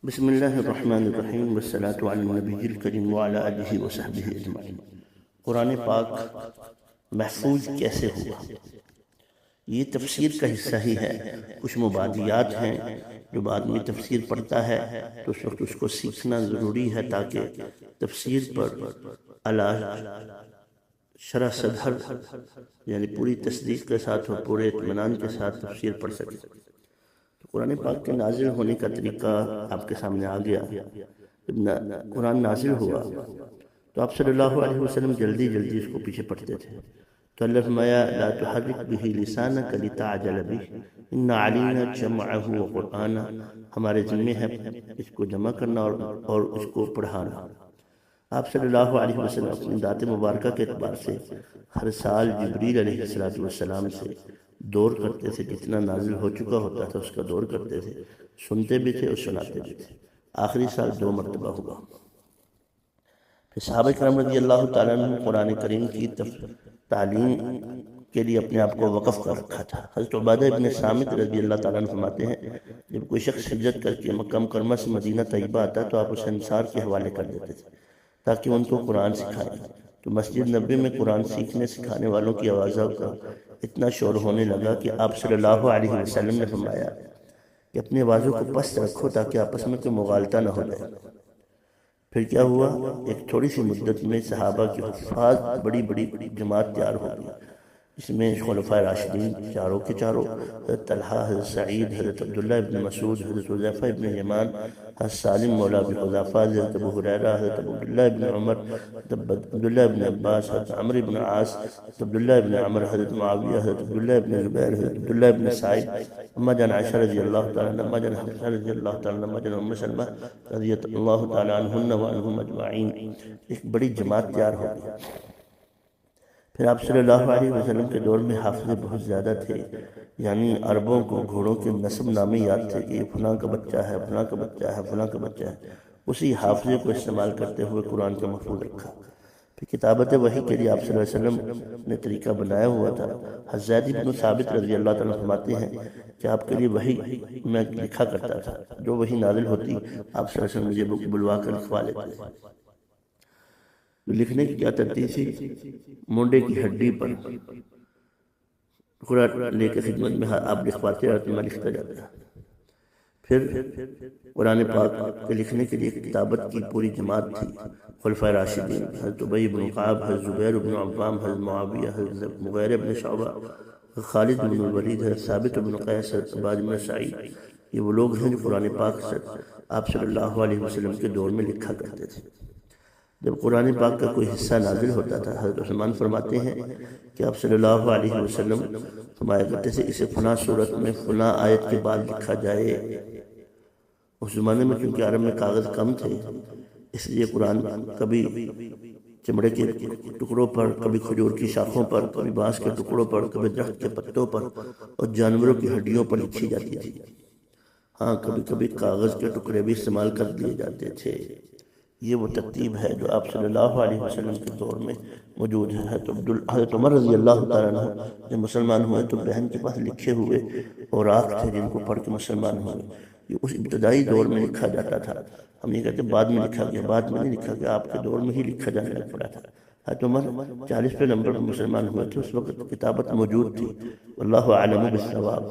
بسم اللہ الرحمن الرحیم والصلاة علی النبی الکریم وعلی آلہ وصحبہ اجمعین۔ قرآن پاک محفوظ کیسے ہوا؟ یہ تفسیر کا حصہ ہی ہے۔ کچھ مبادیات ہیں جو بعد میں تفسیر پڑھتا ہے تو اس وقت اس کو سیکھنا ضروری ہے تاکہ تفسیر پر شرح صدر یعنی پوری تصدیق کے ساتھ اور پورے اطمینان کے ساتھ تفسیر پڑھ سکے۔ قرآن پاک کے نازل ہونے کا طریقہ آپ کے سامنے آ گیا۔ جب قرآن نازل ہوا تو آپ صلی اللہ علیہ وسلم جلدی اس کو پیچھے پڑھتے تھے۔ تو اللہ فرمایا لا تحرک به لسانک لتعجل به ان علینا جمعه وقرآنا، ہمارے ذمہ ہے اس کو جمع کرنا اور اس کو پڑھانا۔ آپ صلی اللہ علیہ وسلم اپنی ذات مبارکہ کے اعتبار سے ہر سال جبریل علیہ السلام سے دور کرتے تھے، جتنا نازل ہو چکا ہوتا تھا اس کا دور کرتے تھے، سنتے بھی تھے اور سناتے بھی تھے۔ آخری سال 2 مرتبہ ہوا۔ پھر صحابہ کرام رضی اللہ تعالیٰ عنہ قرآن کریم کی تعلیم کے لیے اپنے آپ کو وقف کر رکھا تھا۔ حضرت عبادہ ابن صامت رضی اللہ تعالیٰ عنہ فرماتے ہیں جب کوئی شخص ہجرت کر کے مکہ مکرمہ سے مدینہ طیبہ آتا تو آپ اسے انصار کے حوالے کر دیتے تھے تاکہ ان کو قرآن سکھائیں۔ تو مسجد نبوی میں قرآن سیکھنے سکھانے والوں کی آوازوں کا اتنا شور ہونے لگا کہ آپ صلی اللہ علیہ وسلم نے فرمایا کہ اپنی آوازوں کو پست رکھو تاکہ آپس میں کوئی مغالطہ نہ ہو جائے۔ پھر کیا ہوا؟ ایک تھوڑی سی مدت میں صحابہ کی حفاظ بڑی جماعت تیار ہو گئی۔ اس میں خلفائے راشدین چاروں کے چاروں، حضرت طلحہ، حضرت سعید، حضرت عبداللہ ابن مسعود، حضرت حذیفہ ابن یمان، حضرت سالم مولا ابی حذیفہ، حضرت ابو ہریرہ، حضرت عبداللہ ابن عمر، حضرت عبداللہ ابن عباس، حضرت عمرو ابن عاص، حضرت عبداللہ ابن عمر، حضرت معاویہ، حضرت عبداللہ ابن زبیر، حضرت عبداللہ ابن سعید، اما جان عائشہ رضی اللہ تعالیٰ عنہ، اما جان حفصہ رضی اللہ تعالیٰ عنہ، اما جان ام سلمہ رضی اللہ تعالیٰ عنہن وعنہم اجمعین، ایک بڑی جماعت تیار ہو گئی۔ پھر آپ صلی اللہ علیہ وسلم کے دور میں حافظے بہت زیادہ تھے، یعنی عربوں کو گھوڑوں کے نسب نامے یاد تھے کہ یہ فلاں کا بچہ ہے، فلاں کا بچہ ہے، فلاں کا بچہ ہے۔ اسی حافظے کو استعمال کرتے ہوئے قرآن کو محفوظ رکھا۔ پھر کتابت وحی کے لیے آپ صلی اللہ علیہ وسلم نے طریقہ بنایا ہوا تھا۔ حضرت زید بن ثابت رضی اللہ تعالیٰ فرماتے ہیں کہ آپ کے لیے وحی میں لکھا کرتا تھا، جو وحی نازل ہوتی آپ صلی اللہ علیہ وسلم مجھے بلوا کر لکھوا لیتے۔ لکھنے کی کیا ترتیب تھی؟ مونڈے کی ہڈی پر قرآن لے کے خدمت میں آپ لکھواتے اور میں لکھتا جاتا۔ پھر قرآن پاک کے لکھنے کے لیے کتابت کی پوری جماعت تھی۔ خلفائے راشدین حضرت ابی بن کعب، حضرت زبیر بن عوام، حضرت معاویہ، حضرت مغیرہ بن شعبہ، خالد بن الولید، حضرت ثابت بن قیس، حضرت عباد بن سعید، یہ وہ لوگ ہیں جو قرآن پاک سے آپ صلی اللہ علیہ وسلم کے دور میں لکھا کرتے تھے۔ جب قرآن پاک کا کوئی حصہ نازل ہوتا تھا، حضرت عثمان فرماتے ہیں کہ آپ صلی اللہ علیہ وسلم فرمایا کرتے تھے اسے فلاں صورت میں فلاں آیت کے بعد لکھا جائے۔ اس زمانے میں کیونکہ عرب میں کاغذ کم تھے اس لیے قرآن کبھی چمڑے کے ٹکڑوں پر، کبھی کھجور کی شاخوں پر، کبھی بانس کے ٹکڑوں پر، کبھی درخت کے پتوں پر اور جانوروں کی ہڈیوں پر لکھی جاتی تھی۔ ہاں، کبھی کاغذ کے ٹکڑے بھی استعمال کر لیے جاتے تھے۔ یہ وہ ترتیب ہے جو آپ صلی اللہ علیہ وسلم کے دور میں موجود ہے۔ حضرت عمر رضی اللہ تعالیٰ عنہ جب مسلمان ہوئے تو بہن کے پاس لکھے ہوئے اوراق تھے جن کو پڑھ کے مسلمان ہوئے۔ یہ اس ابتدائی دور میں لکھا جاتا تھا۔ ہم یہ کہتے ہیں بعد میں لکھا گیا، بعد میں نہیں لکھا گیا، آپ کے دور میں ہی لکھا جانے لگ پڑا تھا۔ حضرت عمر 40ویں نمبر پر مسلمان ہوئے تھے، اس وقت کتابت موجود تھی۔ واللہ اعلم بالصواب۔